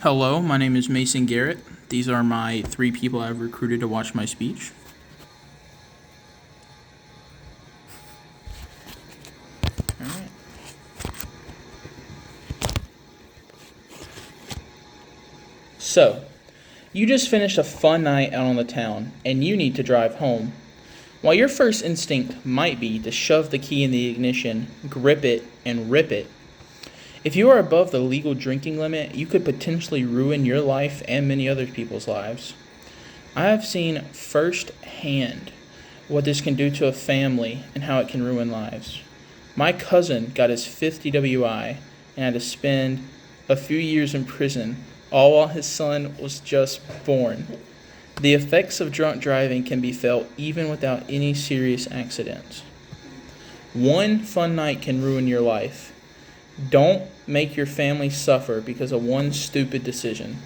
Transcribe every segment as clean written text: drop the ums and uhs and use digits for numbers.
Hello, my name is Mason Garrett. These are my 3 people I've recruited to watch my speech. All right. So, you just finished a fun night out on the town, and you need to drive home. While your first instinct might be to shove the key in the ignition, grip it, and rip it, if you are above the legal drinking limit, you could potentially ruin your life and many other people's lives. I have seen firsthand what this can do to a family and how it can ruin lives. My cousin got his 5th DWI and had to spend a few years in prison, all while his son was just born. The effects of drunk driving can be felt even without any serious accidents. One fun night can ruin your life. Don't make your family suffer because of one stupid decision.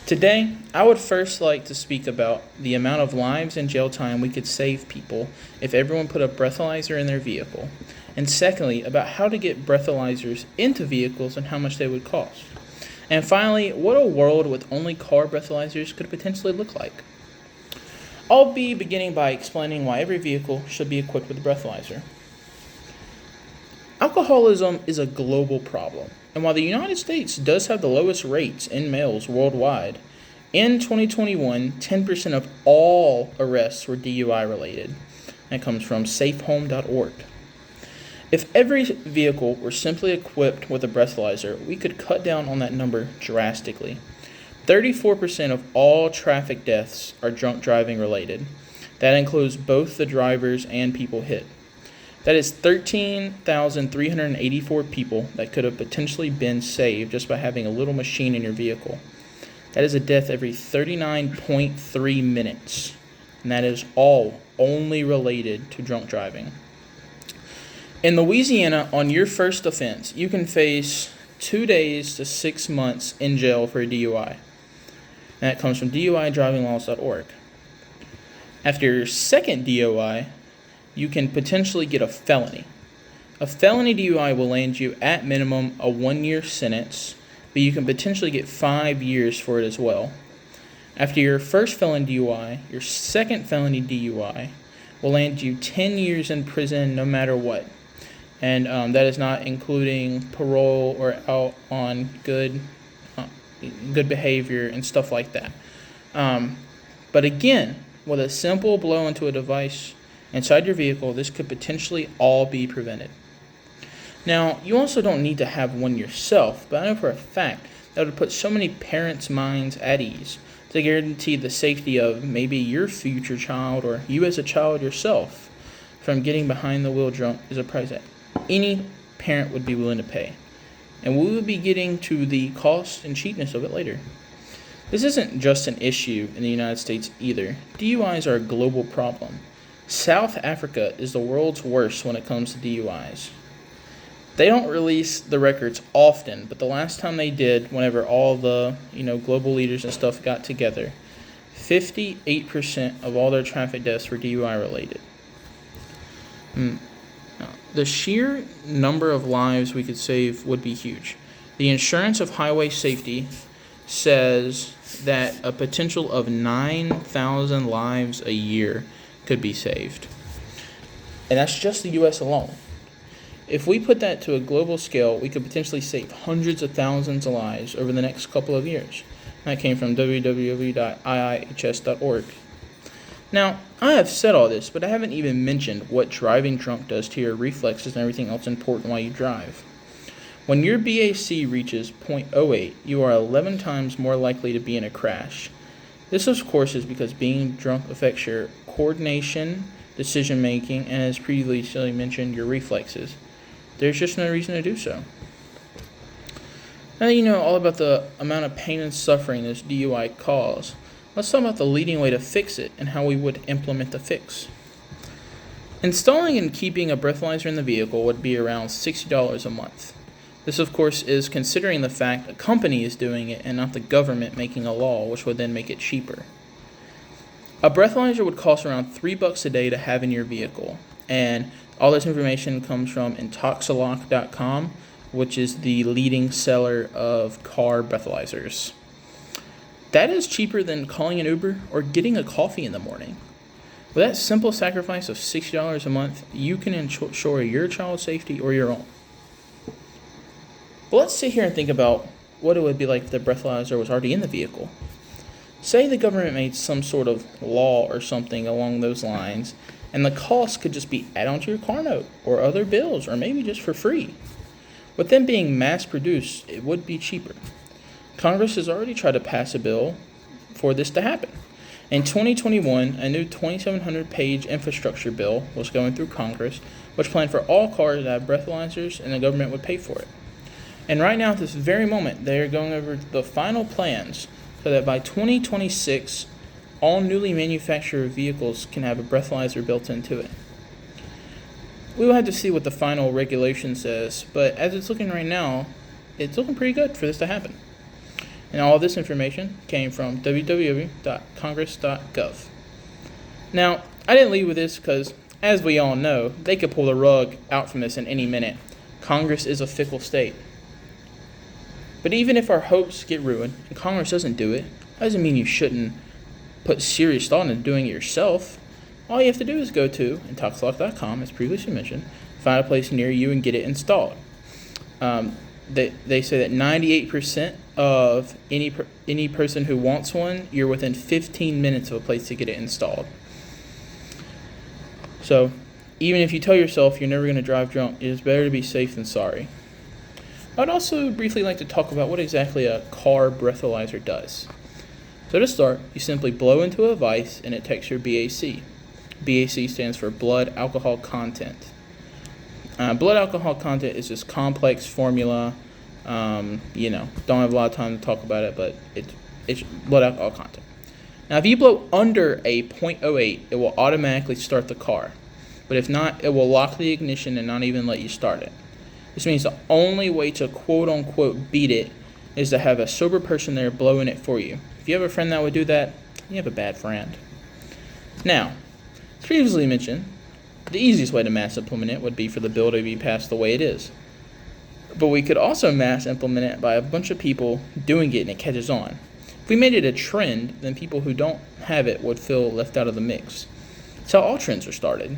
Today, I would first like to speak about the amount of lives and jail time we could save people if everyone put a breathalyzer in their vehicle. And secondly, about how to get breathalyzers into vehicles and how much they would cost. And finally, what a world with only car breathalyzers could potentially look like. I'll be beginning by explaining why every vehicle should be equipped with a breathalyzer. Alcoholism is a global problem, and while the United States does have the lowest rates in males worldwide, in 2021, 10% of all arrests were DUI related. That comes from safehome.org. If every vehicle were simply equipped with a breathalyzer, we could cut down on that number drastically. 34% of all traffic deaths are drunk driving related. That includes both the drivers and people hit. That is 13,384 people that could have potentially been saved just by having a little machine in your vehicle. That is a death every 39.3 minutes. And that is all only related to drunk driving. In Louisiana, on your first offense, you can face 2 days to 6 months in jail for a DUI. And that comes from DUIDrivinglaws.org. After your second DUI, you can potentially get a felony. A felony DUI will land you at minimum a 1-year sentence, but you can potentially get 5 years for it as well. After your first felony DUI, your second felony DUI will land you 10 years in prison no matter what. And that is not including parole or out on good behavior and stuff like that. But again, with a simple blow into a device inside your vehicle, this could potentially all be prevented. Now, you also don't need to have one yourself, but I know for a fact that would put so many parents' minds at ease to guarantee the safety of maybe your future child or you as a child yourself from getting behind the wheel drunk is a price that any parent would be willing to pay. And we will be getting to the cost and cheapness of it later. This isn't just an issue in the United States either. DUIs are a global problem. South Africa is the world's worst when it comes to DUIs. They don't release the records often, but the last time they did, whenever all the global leaders and stuff got together, 58% of all their traffic deaths were DUI related. The sheer number of lives we could save would be huge. The Insurance of Highway Safety says that a potential of 9,000 lives a year could be saved. And that's just the U.S. alone. If we put that to a global scale, we could potentially save hundreds of thousands of lives over the next couple of years. That came from www.iihs.org. Now, I have said all this, but I haven't even mentioned what driving drunk does to your reflexes and everything else important while you drive. When your BAC reaches 0.08, you are 11 times more likely to be in a crash. This, of course, is because being drunk affects your coordination, decision-making, and as previously mentioned, your reflexes. There's just no reason to do so. Now that you know all about the amount of pain and suffering this DUI causes, let's talk about the leading way to fix it and how we would implement the fix. Installing and keeping a breathalyzer in the vehicle would be around $60 a month. This, of course, is considering the fact a company is doing it and not the government making a law, which would then make it cheaper. A breathalyzer would cost around $3 a day to have in your vehicle, and all this information comes from intoxilock.com, which is the leading seller of car breathalyzers. That is cheaper than calling an Uber or getting a coffee in the morning. With that simple sacrifice of $60 a month, you can ensure your child's safety or your own. But let's sit here and think about what it would be like if the breathalyzer was already in the vehicle. Say the government made some sort of law or something along those lines, and the cost could just be added onto your car note or other bills, or maybe just for free. With them being mass-produced, it would be cheaper. Congress has already tried to pass a bill for this to happen. In 2021, a new 2,700-page infrastructure bill was going through Congress, which planned for all cars to have breathalyzers, and the government would pay for it. And right now, at this very moment, they are going over the final plans so that by 2026, all newly manufactured vehicles can have a breathalyzer built into it. We will have to see what the final regulation says, but as it's looking right now, it's looking pretty good for this to happen. And all this information came from www.congress.gov. Now, I didn't lead with this because, as we all know, they could pull the rug out from this in any minute. Congress is a fickle state. But even if our hopes get ruined and Congress doesn't do it, that doesn't mean you shouldn't put serious thought into doing it yourself. All you have to do is go to intoxlock.com, as previously mentioned, find a place near you and get it installed. They say that 98% of any person who wants one, you're within 15 minutes of a place to get it installed. So, even if you tell yourself you're never going to drive drunk, it is better to be safe than sorry. I'd also briefly like to talk about what exactly a car breathalyzer does. So to start, you simply blow into a device and it takes your BAC. BAC stands for blood alcohol content. Blood alcohol content is this complex formula. Don't have a lot of time to talk about it, but it's blood alcohol content. Now, if you blow under a 0.08, it will automatically start the car. But if not, it will lock the ignition and not even let you start it. This means the only way to quote-unquote beat it is to have a sober person there blowing it for you. If you have a friend that would do that, you have a bad friend. Now, as previously mentioned, the easiest way to mass implement it would be for the bill to be passed the way it is. But we could also mass implement it by a bunch of people doing it and it catches on. If we made it a trend, then people who don't have it would feel left out of the mix. That's how all trends are started.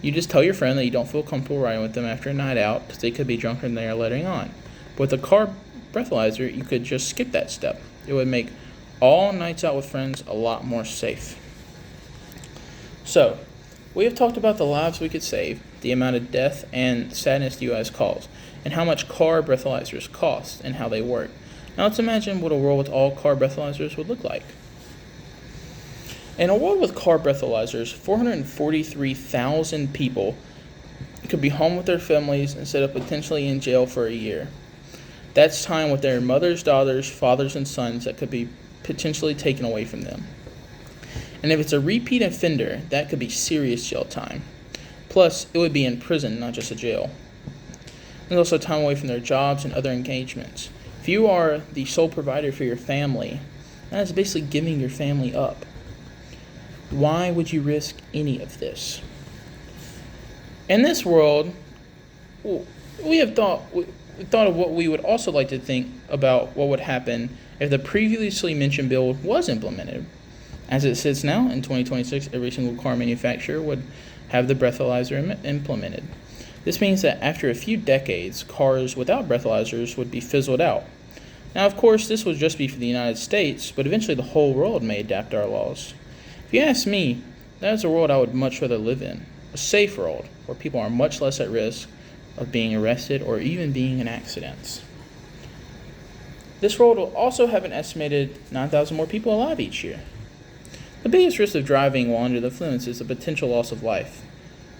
You just tell your friend that you don't feel comfortable riding with them after a night out because they could be drunker than they are letting on. But with a car breathalyzer, you could just skip that step. It would make all nights out with friends a lot more safe. So, we have talked about the lives we could save, the amount of death and sadness DUIs cause, and how much car breathalyzers cost and how they work. Now let's imagine what a world with all car breathalyzers would look like. In a world with car breathalyzers, 443,000 people could be home with their families instead of potentially in jail for a year. That's time with their mothers, daughters, fathers, and sons that could be potentially taken away from them. And if it's a repeat offender, that could be serious jail time. Plus, it would be in prison, not just a jail. There's also time away from their jobs and other engagements. If you are the sole provider for your family, that is basically giving your family up. Why would you risk any of this? In this world, we have thought of what we would also like to think about what would happen if the previously mentioned bill was implemented. As it sits now, in 2026, every single car manufacturer would have the breathalyzer implemented. This means that after a few decades, cars without breathalyzers would be fizzled out. Now, of course, this would just be for the United States, but eventually the whole world may adapt our laws. If you ask me, that is a world I would much rather live in. A safe world, where people are much less at risk of being arrested or even being in accidents. This world will also have an estimated 9,000 more people alive each year. The biggest risk of driving while under the influence is the potential loss of life.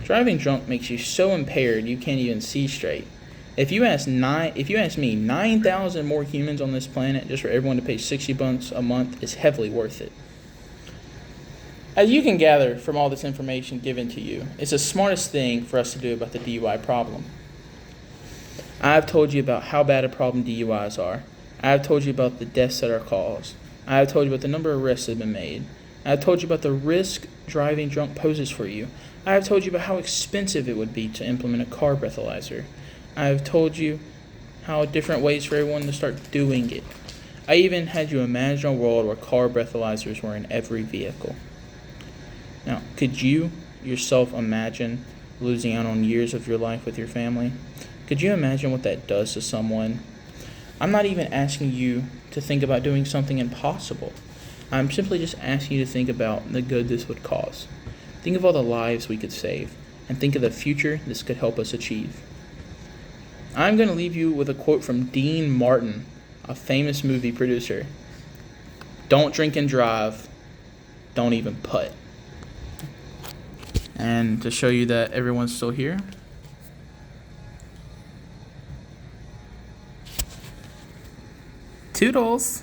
Driving drunk makes you so impaired you can't even see straight. If you ask me, 9,000 more humans on this planet just for everyone to pay $60 a month is heavily worth it. As you can gather from all this information given to you, it's the smartest thing for us to do about the DUI problem. I've told you about how bad a problem DUIs are. I've told you about the deaths that are caused. I've told you about the number of arrests that have been made. I've told you about the risk driving drunk poses for you. I've told you about how expensive it would be to implement a car breathalyzer. I've told you how different ways for everyone to start doing it. I even had you imagine a world where car breathalyzers were in every vehicle. Now, could you yourself imagine losing out on years of your life with your family? Could you imagine what that does to someone? I'm not even asking you to think about doing something impossible. I'm simply just asking you to think about the good this would cause. Think of all the lives we could save, and think of the future this could help us achieve. I'm going to leave you with a quote from Dean Martin, a famous movie producer. Don't drink and drive. Don't even putt. And to show you that everyone's still here, toodles.